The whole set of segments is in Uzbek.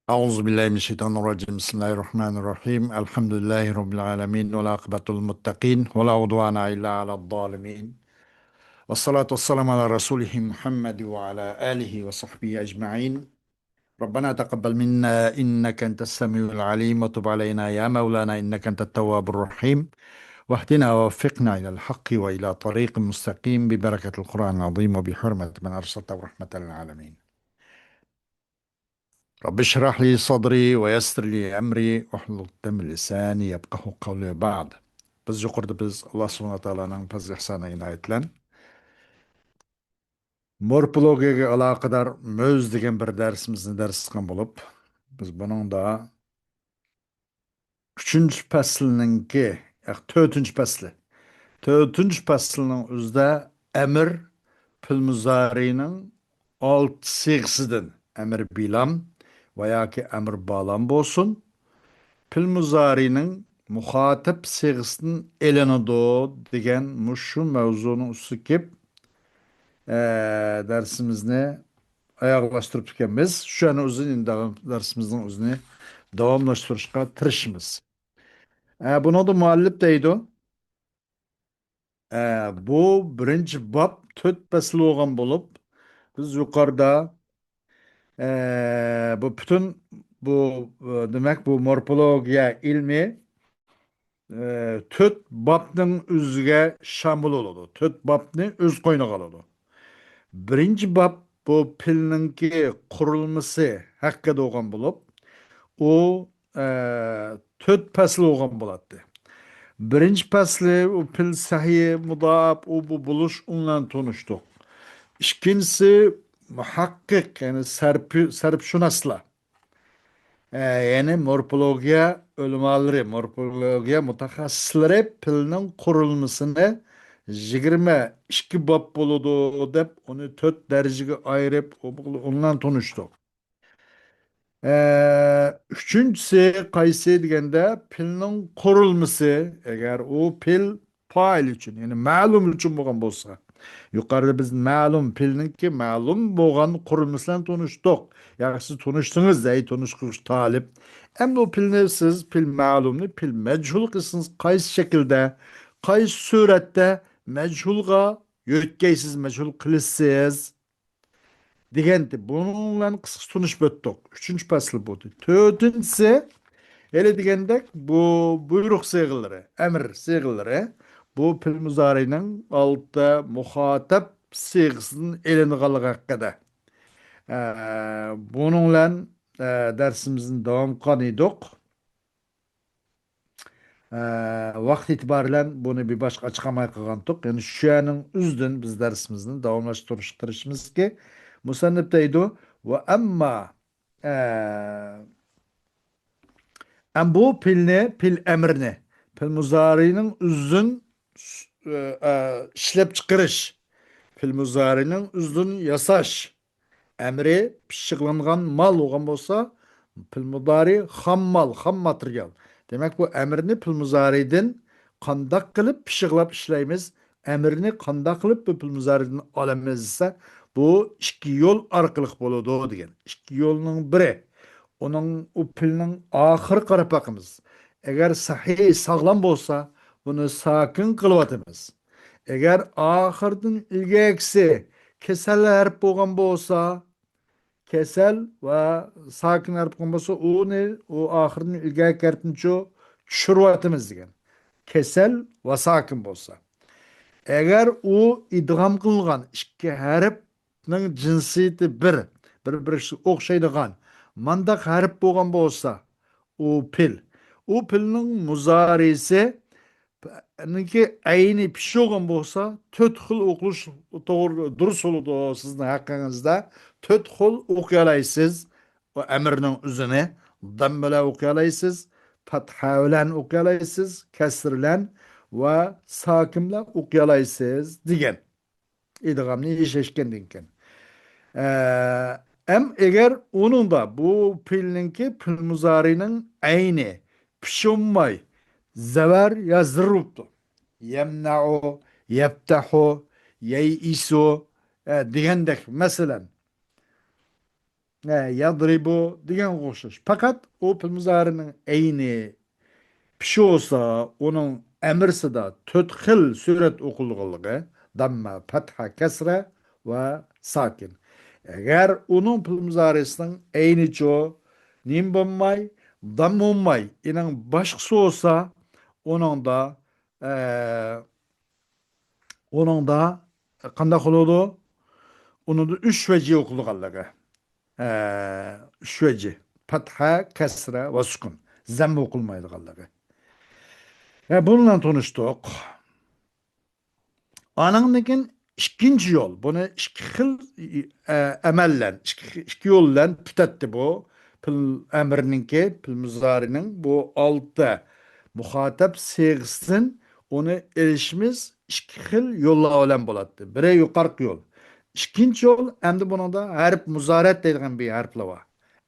Euzubillahimineşşeytanirracim. Bismillahirrahmanirrahim. Elhamdülillahi Rabbil alemin. Ve akıbetul muttaqin. Ve la udvana illa alel zalimin. Ve salatu ve selamu ala Resulihi Muhammed ve ala alihi ve sahbihi ecma'in. Rabbena teqabbel minna inneke entes semiul alim ve tub aleyna ya Mevlana inneke entet tevvabur rahim. Vahdina ve veffikna ilal hakki ve ila tariqin mustakim bi bereketil Kur'anil azim ve bi hürmet men ersalte rahmeten alemin. رب اشرح لي صدري ويسر لي أمري واحلل عقدة من لساني يفقهوا قولي بعد. Biz yuqorida Alloh subhanahu va taoloning fazl ihsoni inoyat bilan morfologiyaga aloqador mo'z degan bir darsimizni dars qilgan bo'lib, biz buningda 3-chi faslninki, 4-chi fasli. 4-chi faslining o'zida amr fil muzarining 6 siyg'isidan amr bilam va yoki amr balam bo'lsin. Pil muzarining muhatib siyg'isidan elinadi degan shu mavzuning ustiga kelib darsimizni oyoqlashtirib ekanmiz. Shuni o'zini darsimizning o'zini davomlashtirishga tirishimiz. Buni da muallif deydi. Bu birinchi bob 4 fasl bo'lgan bo'lib, biz yuqorida bu butun bu demak bu morfologiya ilmi to'rt bobning o'ziga shamil bo'ladi. To'rt bobni o'z qo'yniga oladi. Birinchi bob bu pilninki qurilmasi haqida bo'lgan bo'lib, u to'rt fasl bo'lgan bo'ladi. Birinchi fasli u pil sahiy, mudoab, u bu bulush undan tanishdik. İkincisi muhakkik yani sarfshunoslar. Yani morfologiya ölümalları, morfologiya mutaxassislari pilning qurilmasini 22 bob bo'ladi deb uni 4 darajaga ayirib ondan tanishdik. Üçüncüsü qaysi deganda pilning qurilmasi, agar u pil fail uchun, yani ma'lum uchun bo'lgan bo'lsa, yuqorida biz ma'lum pilninki ma'lum bo'lgan qurilmasidan tanishdik. Yaxshi siz tanishdingiz, tanishqish talib. Endi o pilni siz pil ma'lumni pil majhul qilsangiz qaysi shaklda, qaysi suratda majhulga yo'tkaysiz, majhul qilasiz degandi. Bununla qisqa tunishib o'tdik. 3-chi fasl bo'ldi. 4-si hele degandek bu buyruq siyg'ilari, amr siyg'ilari bu pil muzarining altda muhatib siyg'isining elinganligi haqida. Bununla dersimizni davom qilgan edik. Vaqt itibariyle bunu bir başka açıklamaya qilgandik. Yani şu anın üzdün biz dersimizni davomlashtirishimiz ki musannif deydi ve amma bu pilni, pil emrini, pil muzarining üzdün ishlab chiqarish, pil muzarining üzdün yasash emri pishiqlangan mal bo'lgan bo'lsa, pil mudari ham mal, ham material. Demek bu emrini pil muzaridan qandaq qilib pishiqlab ishlaymiz, emrini qandaq qilib bu pil muzaridan olamiz esa bu ikki yo'l orqali bo'ladi degan. Ikki yo'lning biri onun o pilning oxiri qarab boqamiz. Agar sahih, sog'lom bo'lsa, buni sakin qilyapmiz. Agar oxirdan ilgakisi kasal harf bo'lgan bo'lsa, kesel ve sakin harf bo'lgan bo'lsa, uni o oxirdan ilgaki harfni tushirayotimiz degan. Kesel ve sakin bo'lsa. Agar u idg'am qilgan ikki harfning jinsiyati bir-biriga o'xshaydigan mandaq harf bo'lgan bo'lsa, u pil. U pilning muzarisi ki ayni pishgan bo'lsa, 4 xil o'qish to'g'ri durust bo'ladi sizning haqqingizda. 4 xil o'qiy olasiz. O amirning o'zini dam bilan o'qiy olasiz, fatha bilan o'qiy olasiz, kasr bilan va sakin bilan o'qiy olasiz degan. İdg'amni eshitgandan keyin. Eğer onun da bu pilninki pil muzarining ayni pishunmay zavar ya zırruptu. Yemna'u, yeftahu, yeyisu degendek mesela. yadribu degan o'xshash. Faqat o pil muzarining ayni pishi olsa, onun emirsida to'rt xil surat o'qilganligi, damma, fatha, kasra va sakin. Agar uning pil muzarisining ayni cho nim bo'lmay, dam bo'lmay, ining boshqasi olsa, uningda uningda qanday qiladi? Uningda 3 vaji o'qilganligi. Üç vaji. Fatha, kasra va sukun. Zamm o'qilmaydiganligi. Bununla tanıştık. Anandıkin ikinci yol. Bunu iki xil emellen, iki yollan tütetti bu. Pil emrininki, pil muzarinin bu altta muhatap sevgisin onu erişimiz iki xil yolla olan buladı. Bire yukarı yol. İkinci yol hem de buna da harf muzaret dediğin bir harfle var.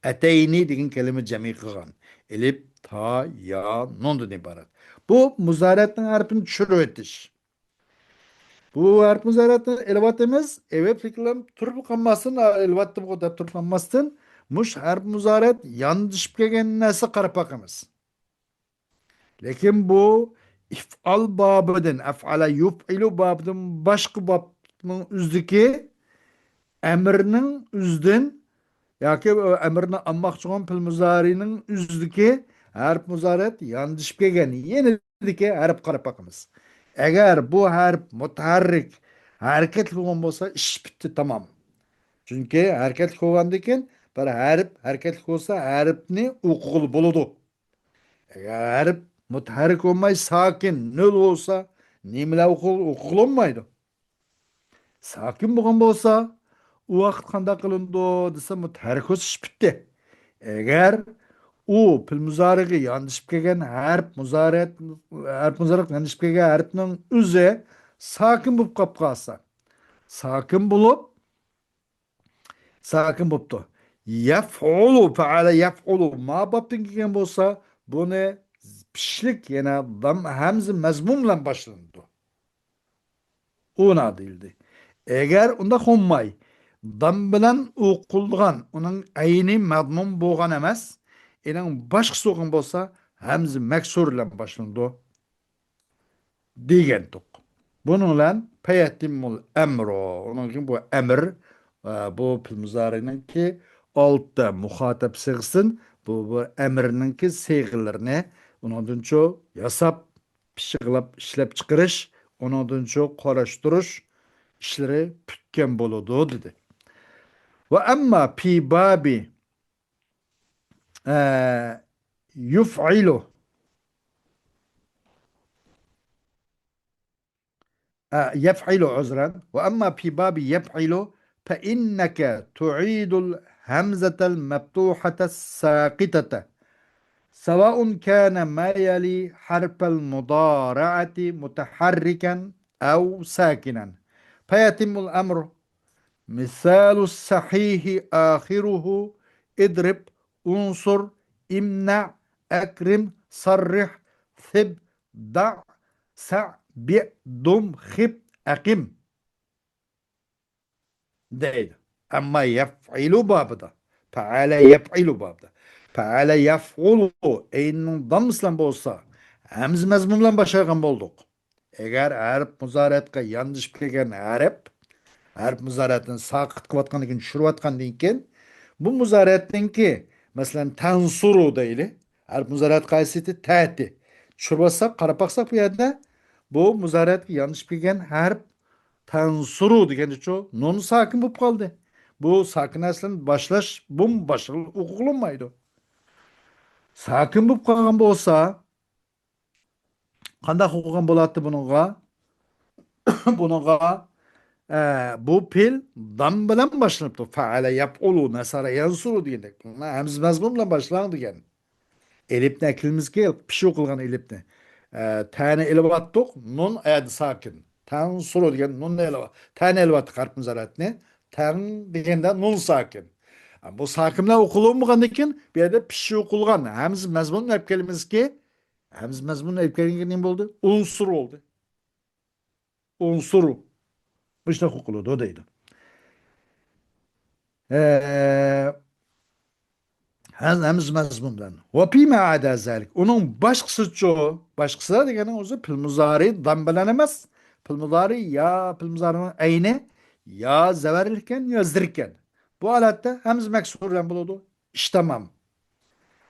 Eteyni dediğin kelime cemi kılgan. Elif, ta, ya, nondan ibaret. Bu muzaretin harfini çürütüş. Bu harf muzaretin elevatımız evet fikrlam turp kalmasın, elevatım o da turp kalmasın. Muş harf muzaret yanlış gelgen nesi karapakımız. Lekin bu if'al babıdın, ef'ala yuf'ilu babıdın başka babının üzdeki emrinin üzdün yoki emrini almoqchi bo'lgan pil muzarining uzdiki harf muzorat yondishib kelgan yenidiki harf qarab boqamiz. Agar bu harf mutaharrik harakat qilgan bo'lsa ish bitdi tamom. Chunki harakat qilgandan keyin bir harf harakat qilsa harfni o'qig'ili bo'ladi. Agar harf mutaharrik bo'lmay sakin nol bo'lsa nimalar o'qilolmaydi. Sakin bo'lgan bo'lsa u vaqt qanday qilindi desa mutaharrik bo'lsa ish bitdi. Eğer u pil muzariga yondashib kelgan harf muzorat yondashib kelgan harfning o'zi sokin bo'lib qolib qolsa, sokin bo'lib, sokin bo'libdi. Yaf'ulu faala yaf'ulu ma babdan kelgan bo'lsa, buni pishlik yana dam hamza mazmun bilan boshlanadi. Ona deyildi. Eğer unda olmay, dam bilan o'qilgan, uning ayni madmun bo'lgan emas, ening boshqasi o'qin bo'lsa, hamza maksur bilan boshlanadi degandik. Bunun bilan payatimul emro, onun bu emir, bu pil muzarininki altta muhatap sig'sin, bu emirninki siyg'larini ondan cho yasab, pishiqlab ishlab chiqarish, ondan cho qarashtirish ishlari putgan bo'ladi dedi. Ve amma pi babi yuf'ilu يفعل عذرا وأما في باب يفعل فإنك تعيد الهمزة المفتوحة الساقطة سواء كان ما يلي حرف المضارعة متحركا أو ساكنا فيتم الأمر مثال الصحيح آخره اضرب انصر امنع أكرم صرح ثب ضع سع بئ dum khib akim deydi. Ama yef'ilu babıda. Feale yef'ilu babıda. Feale yef'ulu eynin damıslan bolsa hemz mezmunlan başargan bolduk. Eğer harf muzaratga yanlış kelgan harf muzaratini saqit qilayotgan ekan, tushirayotgan ekan, bu muzaratninki masalan tansuru deyli. Harf muzarat qaysiti ta'ti. Tushirsak, qarab baqsak bu yerda bu muzaratga yanlış kelgan harf tansuru deganda şu nun sakin bo'lib qoldi. Bu sakin aslında başlash bum boshil o'qilinmaydi. Sakin bo'lib qolgan bo'lsa, qanday o'qigan bo'ladi buningga? Buningga bu pil dam bilan boshlanibdi. Faala yaf'ulu nasara yansuru degandek. Hamz mazmun bilan boshlanadi degan. Elifni akilimizga pish o'qilgan elifni. Tani elvatdik, nun ayadi sakin. Tan suru degan nunni elvat. Tani elvatdik harf muzaratni. Tan deganda nun sakin. Bu sakinlar o'qilmagandan keyin bu yerda pish o'qilgan hamz mazmun olib kelimizki, hamz mazmun olib kelgan nima bo'ldi? Unsur bo'ldi. Unsuru. Bu işte o'qiladi deydi. Hemiz mazmundan. Ve pîme ada zalik. Onun başkası çoğu. Başkası da degeni o'zi pil muzari dam bilan emas. Pil muzari ya pil muzarining ayni ya zavarlikan ya zirkan. Bu holatda hemiz maksur bilan bo'ladi. Ish tamom.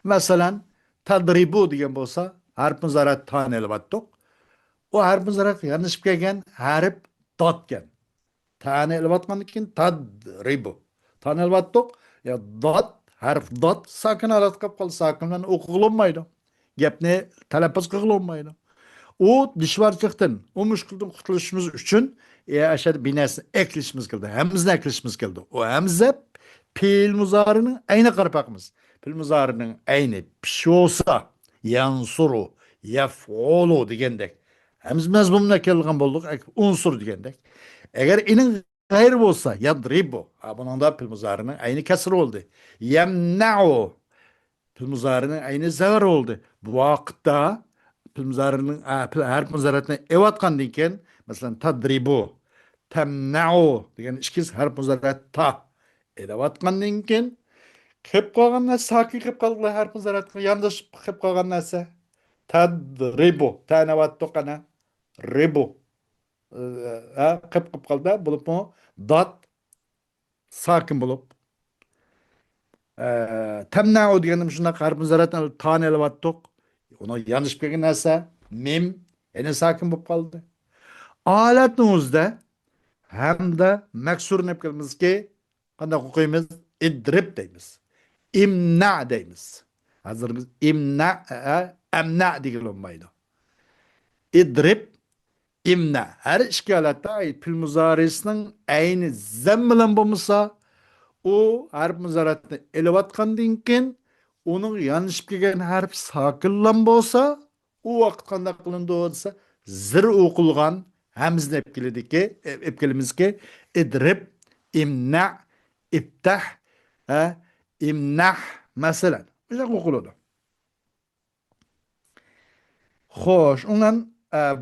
Masalan, tadribu degan bo'lsa, harf muzarat tan elbatdiq. O harf muzarat yanlışıp kelgan harf dotgan. Tani ilvatgandan keyin tadribu. Tani ilvatdiq. Ya dot harf dot sakin holat qilib qoldi. Sakin bilan o'qilinmaydi. Gapni talaffuz qilinmaydi. O dishvarchilikdan, o mushkuldan qutulishimiz uchun ashad binasini eklishimiz keldi. Hamzni eklishimiz keldi. O hamza fe'l muzarining ayni qarpaqmiz. Fe'l muzarining ayni pish bo'lsa, yansuru, yaf'ulu degandek. Hamz mazmunna kelgan bo'ldik, unsur degandek. Agar ining g'ayri bo'lsa, yadribu. Buningda fe'l muzarining ayni kasr bo'ldi. Yamna'u pil muzarining ayni zavar bo'ldi. Bu vaqtda pil muzarining harf muzaratni evatgandan keyin, masalan, tadribu, tamna'u degan ikki harf muzarat ta evatgandan keyin kelib qolgan narsa sakin kelib qoldi harf muzaratga yondashib kelib qolgan narsa tadribu tanavattu qana ribu kelib qoldi bo'lib dot sakin bo'lib temna'u deganim shunaqa harf muzaratni tan evatdiq. Uni yanlış kelgan narsa mim yana sakin bo'lib qoldi. Holatni o'zida hamda maksurni olib kelmizki, qanday o'qiymiz? Idrib deymiz. Imna deymiz. Hozir biz imna, amna degan bo'lmaydi. Idrib, imna. Har ikki holatda fil muzarisining ayni zam bilan bo'lmasa, o harf muzaratni elayotgandan keyin onun yanlış kelgan harf sakinlan bo'lsa, u vaqt qanday qilindi bo'lsa, zir o'qilgan hamzni olib keladiki, olib kelamizki, idrib, imna, iftah, imnah masalan. O'sha o'qiladi. Xo'sh, undan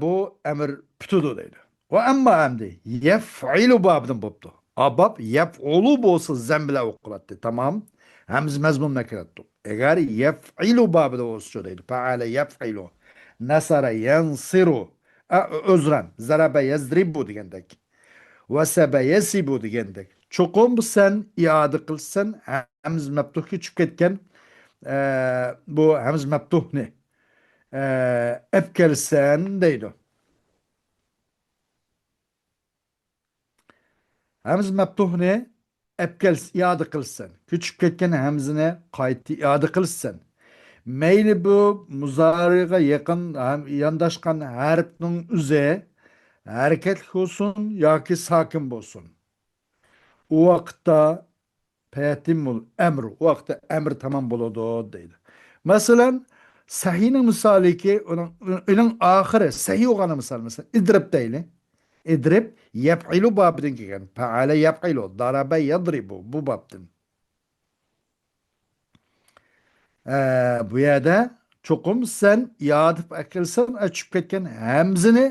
bu amr putudu deydi. Va amma amdi yaf'ilu babdan bo'pti. Abab yaf'ulu bo'lsa zam bilan o'qiladi. Tamam. Hamz mazmunna kiratdi. Agar yaf'ilu babida bo'lsa deydi. Fa'ala yaf'ilu. Nasara yansiru. O'zran. Zaraba yazribu degandek. Vasaba yasibu degandek. Cho'qim sen iade qilsan hamz maftuhga tushib ketgan bu hamz maftuhni epkelsen deydi. Hamz maftuhni iade qilsan. Küçük ketken hamzini qayta iade qilsan. Meyli bu muzariga yaqin yandashgan harfning o'zi harakatli olsun yoki sakin bo'lsin. O vaqtda fayatimul emru, o vaqtda emr tamam bo'ladi deydi. Masalan, sahihning misoliki, uning oxiri sahih bo'lgan misol, masalan, idrib deyli. İdrib yaf'ilu babdan kelgan. Fa'ala yaf'ilu, daraba yadribu bu babdan. Bu yerda cho'qim sen yodib akilsan achib ketgan hamzini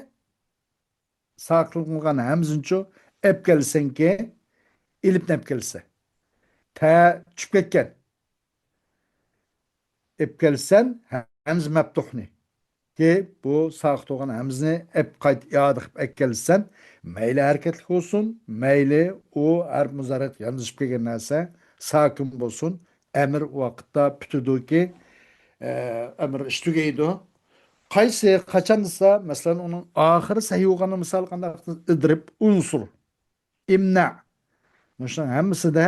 saqlangan hamzincho ep kelsanki ilib nep kelsa. Ta tushib ketgan. Ep kelsan hamz maftuhni. Ki bu saqlangan hamzni ep qayt yodib akilsan mayli hareketli olsun, mayli o harf muzarat yanlış kelgan narsa sakin bo'lsin. Emir vaqtda putuduki emir ish tugaydi. Qaysi qachon desa, masalan, uning oxiri sahih bo'lgani misol qanday idrib unsur, imna. Shuning hammasida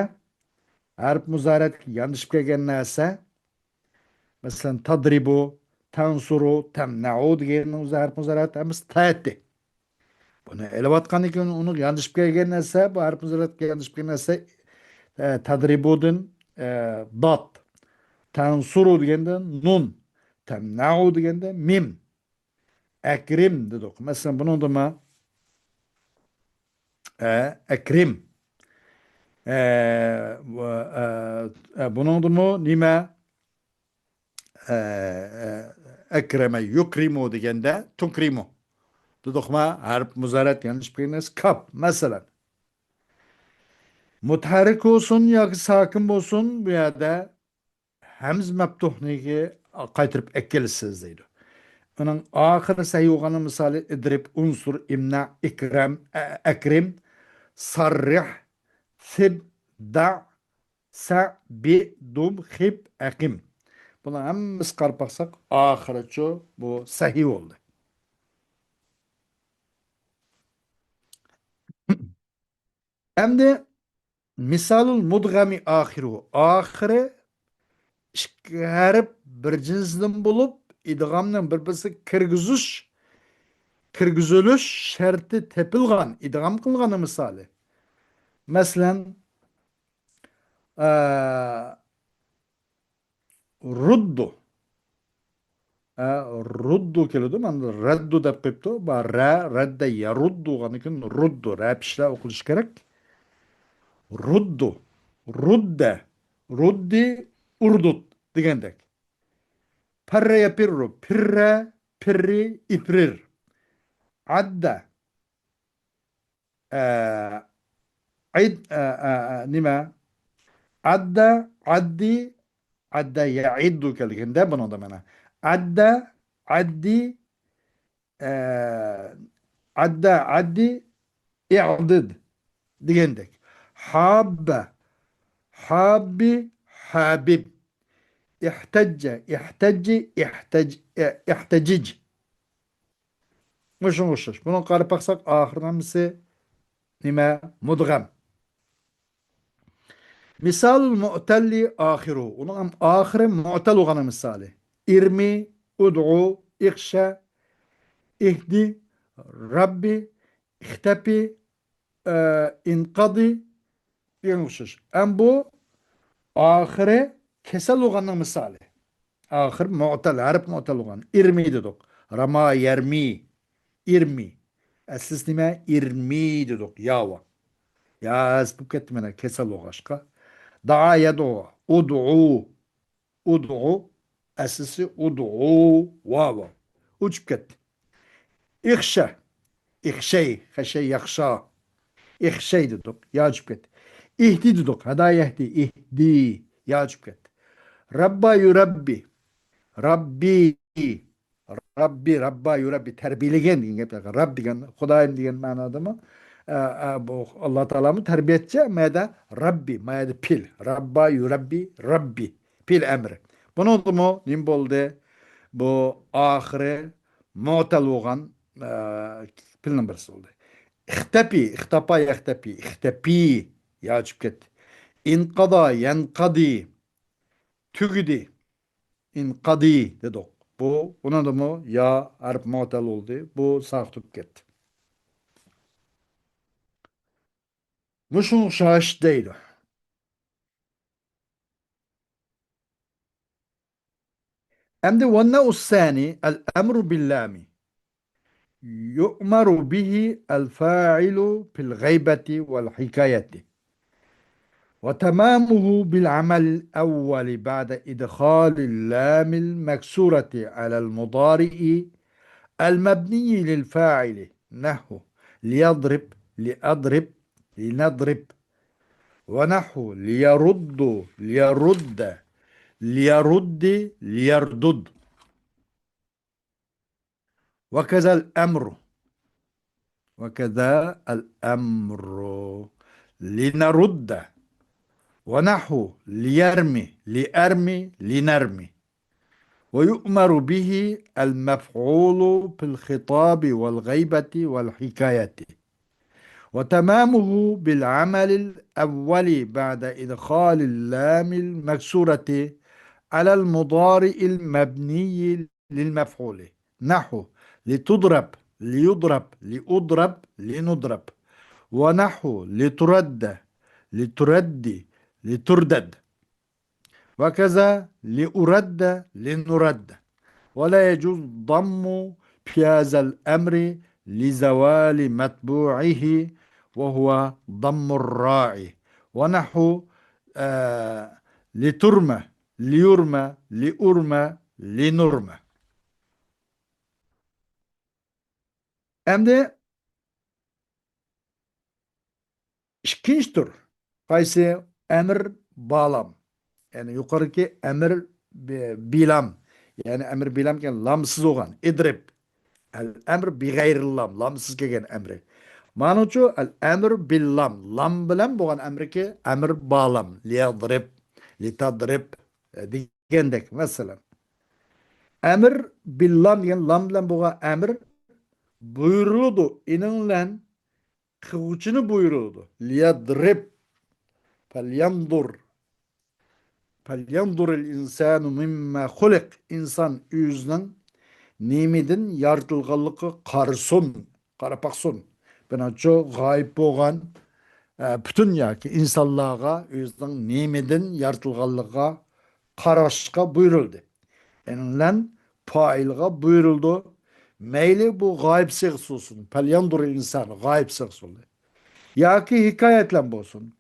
harf muzarat yanlış kelgan narsa, masalan, tadribu, tansuru, tamna'u degan harf muzarat hammasi ta'ti. Buni elayotgandan keyin uni yanlış kelgan narsa, bu harf muzaratga yanlış kelgan narsa tadribudin dot, tansuru deganda nun, tamna'u deganda mim, akrim dedik. Masalan, buni nima? Akrim. Buni nima? Akrama yukrimu deganda tukrimu. Dedikma harf muzarat yanlış kelgan kap. Masalan, mutaharrik olsun yoki sakin bo'lsin, bu yerda Həmz məftuhnigi qaytırıb ekkilisiz deydi. Onun ahırı sayıqanı misali idrib, unsur, imna, ikram, ekrim, sarrih, sib, da, sa, bi, dum, xib, əqim. Buna həmmimiz qarpaqsaq ahırı ço bu sahih oldu. Hem de misalul mudgami ahiru. Ahire çıkarıp bir cinsinden bulup idgamdan birbirisi kirgiziliş şerti tepilgan, idgam kılganı misali. Meselen eee ruddu. Ruddu keledi men reddu dep qipti. Ba ra redde yaruddu ganikin ruddu. Ra pişle okulish kerak. Ruddu. Rudde. Ruddi urdut degandek. Parre yapirru. Pirre, pirri, iprir. Adda. Eee nima? Adda, addi, adda ya'iddu kelgende bunu da mana. Adda, addi, eee adda, addi, i'did degendek. Habbe, habbi, habib. İhtecce, ihtecci, ihtecic. Muşun uşuş. Bunu qarı baksak ahırdan misi nime mudgam. Misalul mu'telli ahiru. Onun ahire mu'tel olanı misali. İrmi, ud'u, ikşe, ihdi, Rabbi, ihtepi, inkadi diyormuşuz. Ama bu ahire kesel olanı misali. Ahir mu'tel, harf mu'tel olanı. İrmi dedik. Rama yermi, irmi. Eslis nime irmi dedik. Yava. Ya bu ketmene kesel oğaşka. Da'a yed'u. Ud'u. Ud'u. Esası ud'u. Vava. Uçup gitti. İhşe. İhşey. Heşey yakşa. İhşey dedik. Yağıp gitti. İhdi dedik. Hada yehdi. İhdi. Yağıp gitti. Rabba yurabbi. Rabbi. Rabbi, Rabba yurabbi. Terbiyeligen deyin. Rab degen, Hudayim degen manada mı? Bu Allah Teala'mı terbiyetçi ama da Rabbi, ma da pil. Rabba yurabbi, Rabbi. Pil emri. Bunu da mı? Nim boldu? Bu ahire mu'tal olan pilin birisi oldu. İhtepi, ihtapa, ihtepi, ihtepi. Yağıp gitti. İnkada, yenkadi. Tügüdi. İnkadi dedik. Bu, buna da mı? Ya harf mu'tal oldu. Bu sağ gitti. Muşun şaş değil. Hem de وَالنَّوْ الثَّانِي الْأَمْرُ بِاللَّامِ يُؤْمَرُ بِهِ الْفَاعِلُ فِي الْغَيْبَةِ وَالْحِكَايَةِ وتمامه بالعمل الأول بعد إدخال اللام المكسورة على المضارع المبني للفاعل نحو ليضرب لأضرب لنضرب ونحو ليرد ليردد وكذا الأمر وكذا الأمر لنرد ونحو ليرمي لأرمي لنرمي ويؤمر به المفعول في الخطاب والغيبة والحكاية وتمامه بالعمل الأول بعد إدخال اللام المكسورة على المضارع المبني للمفعول نحو لتضرب ليضرب لأضرب لنضرب ونحو لترد لتردي لتردد وكذا لأرد لنرد ولا يجوز ضم في هذا الأمر لزوال متبوعه وهو ضم الراعي ونحو لترمى ليرمى لأرمى لنرمى. Hem de ikinci tur. Kaysi emir bağlam. Yani yukarıki emir bilam. Yani emir bilam ki lamsız olan. İdrib. El emr bi gayril lam. Lamsız kelgen emri. Manuçu el emr bil lam. Lam bilen boğan emri ki emir bağlam. Liyadrib. Litadrib. Digendek mesela. Emir bil lam diyen lam bilen boğan emir buyuruldu. İninlen kıvıçını buyuruldu. Liyadrib. Felyandur. Felyandur el insanu mimma hulik. İnsan yüzünden nimidin yaratılganlığı qarsun, qarapaqsun. Ben çok gayip boğan bütün yaki insanlığa özünün nimidin yaratılganlığı qaraşqa buyuruldu. Enilen failga buyuruldu. Meyli bu gayip sığıs olsun. Pelyandur insan gayip sığıs oldu. Yaki hikayetle olsun.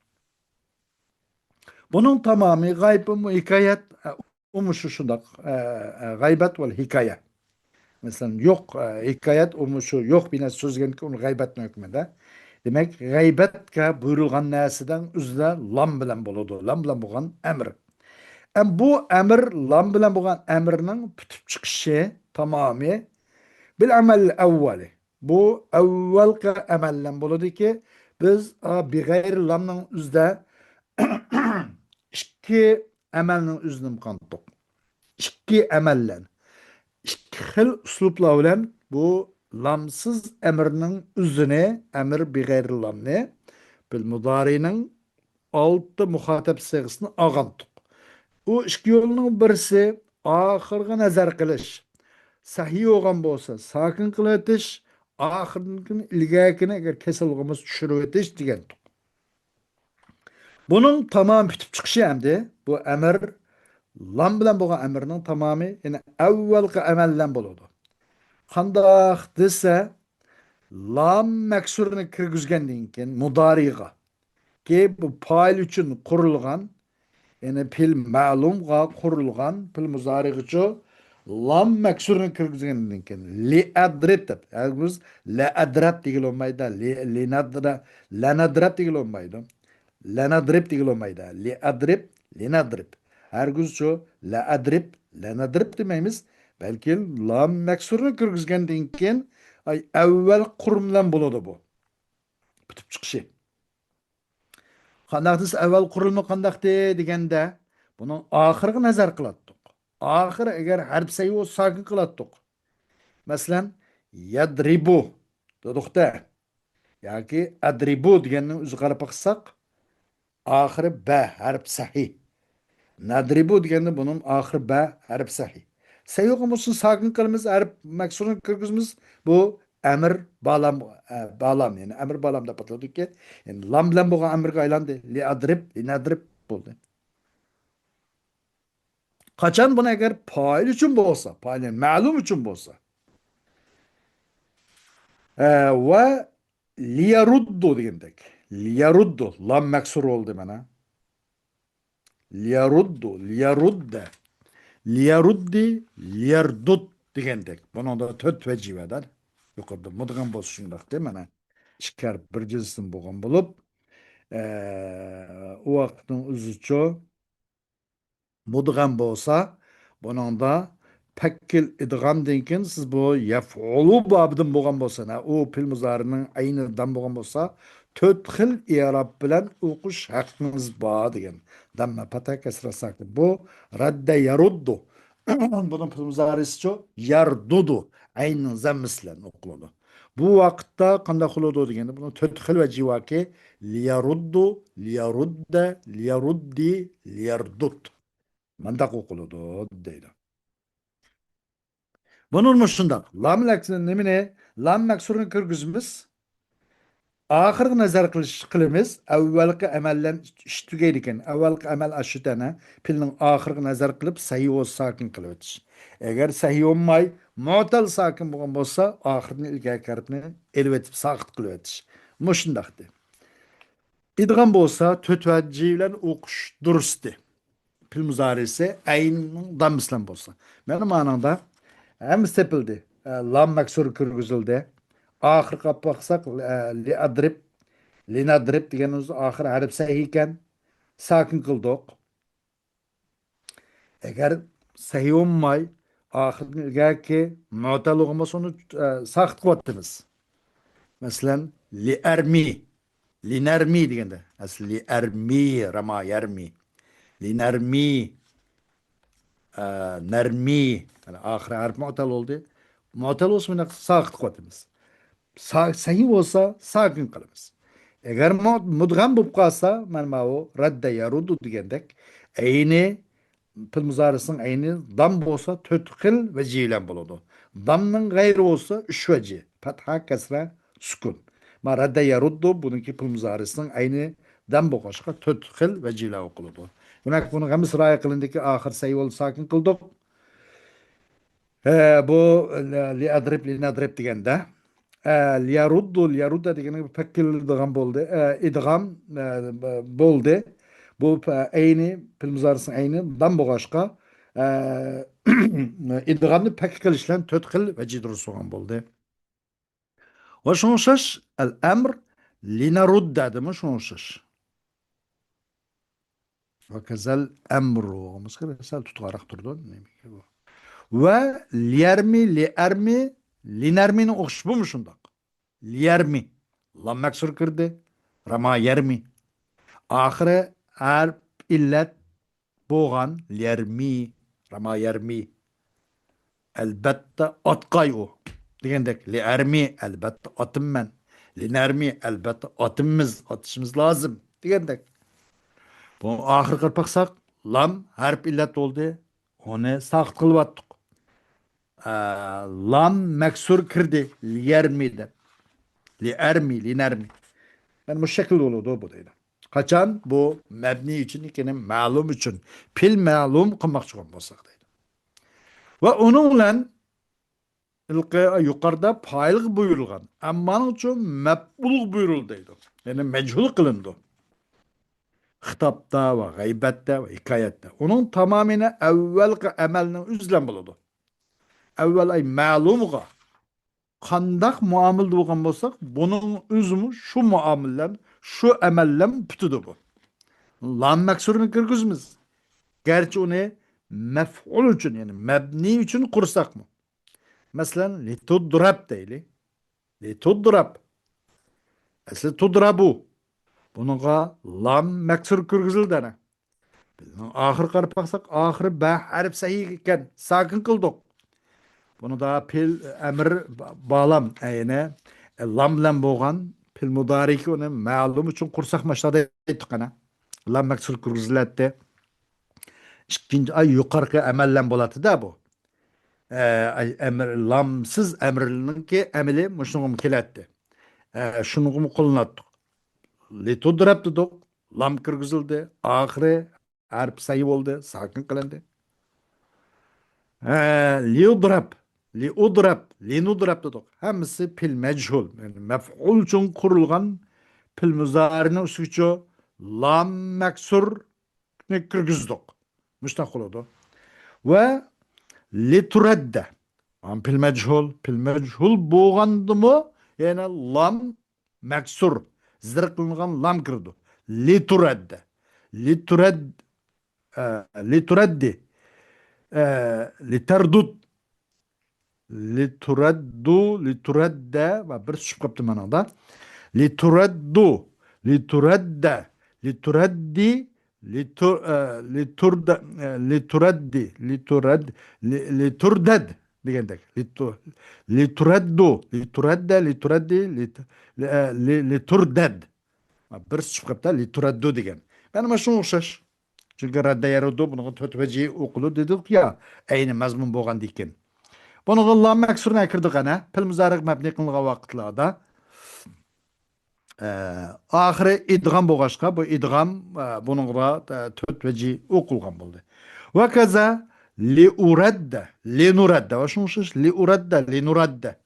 Bunun tamamı gayb mı hikayet umuşu şundak gaybet vel hikaye. Mesela yok hikayet umuşu yok bine sözgenlik onu gaybetme hükmede. Demek gaybetke buyurulgan nesiden üzde lam bilen buludu. Lam bilen bulan emir. Bu emir lam bilen bulan emirinin pütüp çıkışı tamamı bil amel evveli. Bu evvelki emellen buludu ki biz bir gayri lamның üzde ikki amalning o'zini qandoq ikki amallan ikki xil uslublar bilan bu lamsiz amirning o'zini amir beg'ayri lamni bil mudorining olti muxotab sig'isini olgandiq u ikki yo'lning birisi oxirgi nazar qilish sahiy bo'lgan bo'lsa sokin qilib o'tish oxirgi ilgakini agar kasal bo'lmasa tushirib o'tish degan. Bunun tamam bitip çıkışı emdi. Bu emir lam bilen bu emirinin tamamı yani evvelki emelden buludu. Kandak dese lam meksurunu kirgizgendiğin ki mudariga ki bu fail için kurulgan yani pil ma'lumga kurulgan pil muzarigiço lam meksurunu kirgizgendiğin ki li adrib deb. Yani biz la adrab digil olmaydı. Li nadra la nadrab digil olmaydı. Lanadrib deyilmaydı. Li adrib, linadrib. Her gün şu la adrib, lanadrib demeyimiz. Belki lam meksurunu kırgızgen keyin ay evvel kurumdan buludu bu. Bitip çıkışı. Qandaqdis evvel kurulma qandaq degende bunun ahırgı nazar kılattık. Ahır eğer harp sayı o sakin kılattık. Mesela yadribu dedik de. Yani adribu degenin üzü qarap baksak ahırı B harf sahih. Nadribu degende bunun ahırı B harf sahih. Sahih olmasın sakin kılımız harf maksurun kırgızımız bu emir bağlam bağlam yani emir bağlamda patladık ki yani lam bilen bu emir aylandı. Li adrib li nadrib buldu. Kaçan buna eğer fail için bu olsa, fail yani ma'lum için bu olsa. Ve liyaruddu degendek. Liyaruddu lam maksur oldu bana. Liyaruddu, liyarudde. Liyaruddi, liyardut degендek. Bunun da töt vecibeler. Yukarıda mudgan boz şundaq değil mi? İşkar bir cinsin boğan bulup o vaktin uzucu mudgan bolsa bunun da pekkil idgam denken siz bu yef'ulu babdan boğan bolsa o pil muzarının aynıdan boğan bolsa töt xil i'rab bilan o'qish haqqingiz bor degan. Damma pata kasra sakit. Bu radda yaruddu. Bunun pil muzarisi yardudu. Aynen zammislan o'qiladi. Bu vaqtda qanday qiladi deganda buni to'rt xil vajivoki liyaruddu, liyarudda, liyaruddi, liyardut. Mandaq o'qiladi deydi. Bunun shundaq. Lam laksini nimani? Lam maksurini kirgizmiz. Ahırgı nazar kılımız evvelki emellen iştügeydi iken evvelki emel aşı tane pilinin ahırgı nazar kılıp sahih o sakin kılıvetiş. Eğer sahih olmay mu'tal sakin bo'lgan bo'lsa ahırını ilgay karitini elvetip sakit kılıvetiş. Muşundaktı. İdgam bo'lsa tötvaci bilen okuş durustı. Pil muzarisi ayının damıslan bo'lsa. Benim manamda hem sepildi. Lam maksur kırgızıldı. Ahırga baksak li adrib li nadrib deganimiz ahir harf sahih ekan sakin qildik. Eğer sahih olmay, ahirine ki mu'tal olmasa onu sakt kıvatımız. Mesela li ermi, li nermi degende. Aslı li ermi, rama yermi. Li nermi, nermi. Yani ahir harf mu'tal oldu. Mu'tal olsun sakt kıvatımız. Sahih olsa sakin kalırız. Eğer mudgam bu kalsa mana o radde yarudu degendek eyni pil muzarısın eyni dam bolsa tötkil ve cilen buludu. Damның gayri olsa üç veci. Fatha kesra sukun. Ma radde yaruddu bununki pil muzarısın eyni dam boğaşka tötkil ve cilen okuludu. Demek bunu gamis raya kılındaki ahir sayı ol sakin kıldık. Bu li adrib li nadrib degende liyarudda degeni pekil idgam bo'ldi. İdgam bo'ldi. Bu ayni pilmizarısın ayni dam boğaşqa idgamni pek qilishlan to'rt xil vajidir so'gan bo'ldi. Va shuningshаш al amr linarudda demi shuningshаш. Va kazal amru miskil sal tutqaraq turdi. Ve linermini o'qish bu shundoq. Liyermi. Lam maksur kirdi. Rama yermi. Ahire harf illet boğan liyermi. Rama yermi. Elbette atkay o. Degendek liyermi elbette atım ben. Linermi elbette atımız. Atışımız lazım. Degendek. Bu ahir kırpaksak lam harf illet oldu. Onu sakt kılıp attık. Lam meksur kirdi. Liyermi de. Linermi. Yani bu şekilde olurdu bu deydi. Kaçan bu mebni için ikinin ma'lum için pil ma'lum kılmakçı olmasak deydi. Ve onunla yukarıda paylık buyurulgan. Ammanın için mebuluk buyuruldu deydi. Yani mechul kılındı. Hitapta ve gaybette ve hikayette. Onun tamamına evvelki emelinin üzlen buludu. Evvel ay ma'lumga qandaq muamil bo'lgan bo'lsak, buning o'zimi shu muomillar, shu amallar butidi bu. Lam maksurini kirgizmiz. Gerçi uni maf'ul uchun, ya'ni mabni uchun qursaqmi. Masalan, litudrab deyli. Litudrab. Asli tudrabu. Bununla lam maksur kirgizildi ana. Ahir qarab baqsak, ahiri ba harf sahih ekan, sakin qildik. Bunu da pil emir bağlam ayine lam bilan bo'lgan pil mudariki uni ma'lum uchun qursak mashtada aytdik ana. Lam maksul kirgiziladi. Ikkinchi ay yuqorqi amallan bo'ladi-da bu. Ay emir lamsiz emrninki amili mushunga keladi. Shunga qo'llanadi. Litudrab dedik. Lam kirgizildi. Oxiri harf sayı bo'ldi, sakin qilindi. Liudrab, liudrab, linudrab dedik. Hemisi pil mechul. Yani mef'ul için kurulgan pil müzarinin üstüçü lam meksur ne kırgızdık. Müstakil oldu. Ve lituredde. Pil mechul boğandı mı? Yani lam meksur. Zirkılgan lam kırdı. Lituredde. Litured, litureddi. Literdut. Lituradda va bir tushib qolibdi ma'noda. Lituraddu, lituradda, lituraddi, liturda, lituraddi, liturdad degandek. Lituraddu, lituradda, lituraddi, liturdad. Bir tushib qolibdi lituraddu degan. Mana shunga o'xshash. Chunki radda yaruddu buni to'tvaji o'qili dedik ya, ayni mazmun bo'lgan ekan. Bunu Allah meksuruna kırdık ana. Pil müzarik mebni kılınған vaqtlarda. Ahire idgam boğaşqa. Bu idgam bununla töt veci okulgan buldu. Ve kaza li uradda. Li nuradda. Ve şunu şiş li uradda. Li nuradda.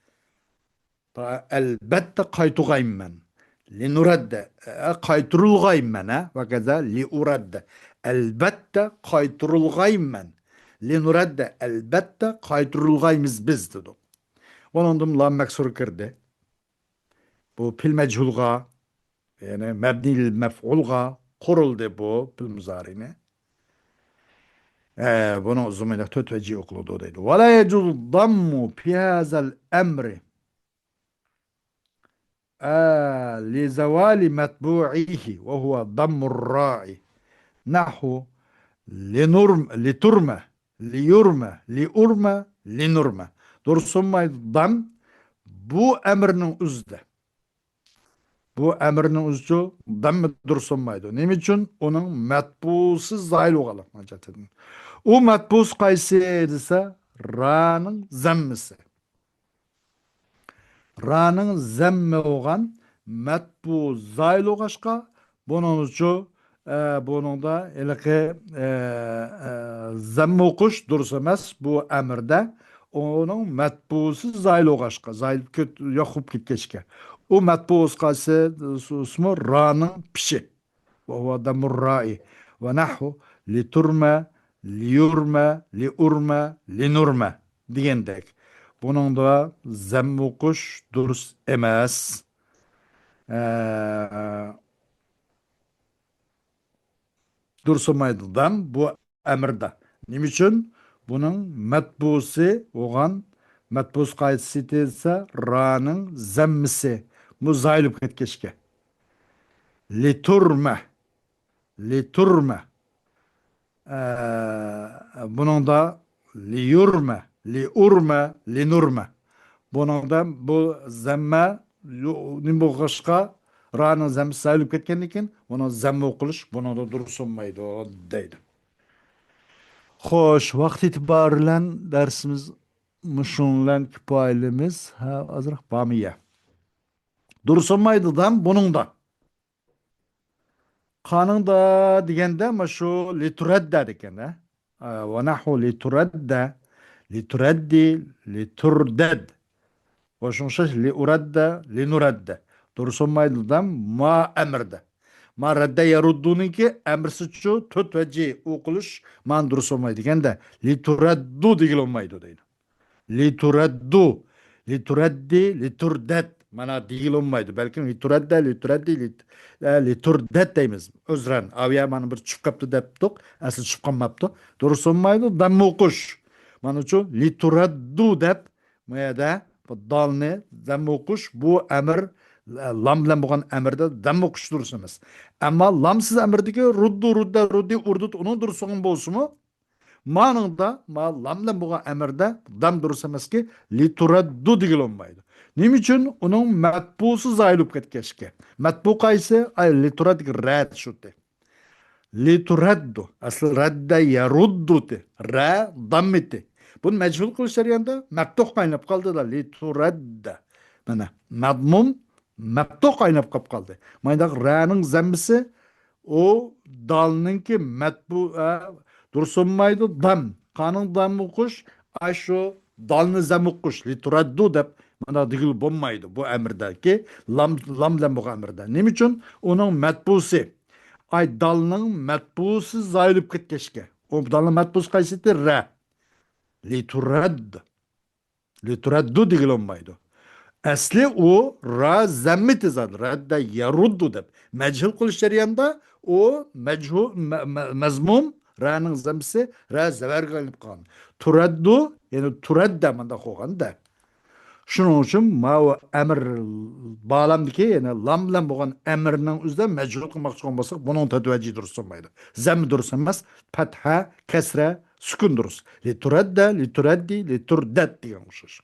Elbette qaytugayım men. Li nuradda. Qayturulgayım men. Ve kaza li uradda. Elbette qayturulgayım men. Linuradda elbette qaytırılgaymiz biz dedik. Onundan lam meksur kirdi. Bu pil mechulga yani mebnil mef'ulga kuruldu bu pil muzarini. Bunu uzunmayla töt veci okuludu deydi. Ve la yecuz dammu pihazel emri li zevali metbu'ihi ve huve dammur ra'i nahu liturme liurme linurme. Dursunmaydı dam bu emrinin üzde. Bu emrinin üzü dam mı dursunmaydı. Nim için? Onun metbusu zayıl oğalı. O matbus qaysi desa ra'nın zemmisi. Ra'nın zemme olgan matbu zayl oğaşka bunun ucu bunun da ilki zemme okuş dursa emas bu emirde onun matbusu zayl oğaşka zayl köt yokup gitkeşke. O matbus qaysi ismi ra'nın pişi. وهو دم الرائي ونحو لترمى liyurme, liurme, linurme diyendek. Bunun da zemmu kuş durs emez. Ee, Dursamaydıdan bu emirde. Nim için? Bunun metbusi oğan metbus kayıtsı ise ra'nın zemmisi. Muzaylıp ketkeşke. Liturme, liturme. Bunun da liyurme, liurme, linurme. Bunun da bu zemme bu kışka ra'nın zemmi sayılıp ketken ekan, bunu zemme okuluş, bunu da dursunmaydı o deydi. Xo'sh, vaqt itibariyle dersimiz muşunlan kipoyelimiz ha azroq bamiya. Dursunmaydıdan bunun da. Kanunda degende ama şu lituradda degende. Ve nahu lituradda, lituraddi, liturdad. Boşunşa li uradda, li nuradda. Dursunmaydıdan ma emirde. Ma radda yaruddunun ki emirsiz şu tut ve ci okuluş man dursunmaydı. Degende lituraddu degil olmaydı deydi. Lituraddu, lituraddi, liturdad. Mana değil olmaydı. Belki lituradda, lituraddi, liturdad deymiz. Özren. Avya mana bir çıp kaptı deptik. Asıl çıp kapmaptı. Doğrusu olmaydı. Damma okuş. Mana şu lituraddu dep. Maya da bu dalni damma okuş. Bu emir lam bilan bo'lgan emirde damma okuş dursun emas. Ama lamsız emirdeki ruddi urdut onun dursun bolsumu manında ma lam bilan bo'lgan emirde dam durus emas ki lituraddu degil olmaydi. Nim için? Onun matbusi zayılıp ketkeşke. Matbu qaysi? Ay liturad rad şuti. Lituraddu. Asıl radda yaruddu ti. Ra dammiti. Bunu mecbur kılışlar yanında mektuh kaynap kaldı da lituradda. Mana madmum mektuh kaynap kap kaldı. Maydak ra'nın zembisi o dalınınki metbu dursunmaydı dam. Kanın damı kuş aşu dalını zemi kuş lituraddu dep mana digil bulmaydı bu emirdeki lam bu emirde. Nim için? Onun metbusi. Ay dalının metbusu zayılıp ketkeşke. O dalının metbusu kaysıdır re. Liturad. Lituraddu digil olmaydı. Asli o ra zemmiti zad. Radda yaruddu deb. Mechul kılış jarayonida o mezmum ra'nın zemmisi ra zavar qilib qolgan. Turaddu yani turadda manda qo'yganda. Shuning uchun ma emir bağlamdaki yani lam bilan bo'lgan emirning o'zida majhul qilmoqchi bo'lgan bo'lsak buning tadvaji durust bo'lmaydi. Zam durust emas, fatha, kasra, sukun durust. Li turadda, li turaddi, li turdat degan o'xshash.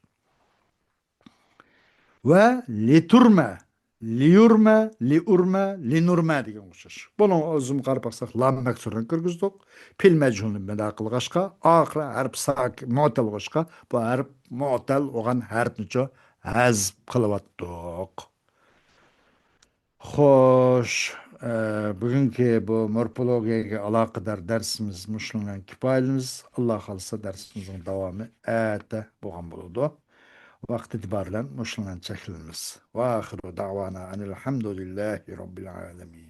Va li turma, li yurma, li urma, li nurma degan o'xshash. Buni o'zim qarab baqsak lam maksurni kirgizdik. Pil majhulni bilan qilg'ashqa, oxiri harf sak mu'tal bo'lishqa, bu harf mu'tal bo'lgan harfni hazb qilyaptik. Xo'sh, bugungi bu morfologiyaga aloqador darsimiz mushundan kifoyamiz. Alloh xolisa darsimizning davomi erta bo'lgan bo'ladi. Vaqt itibariyle mushundan chekilamiz. Va axiru davana anil hamdulillahi robbil alamin.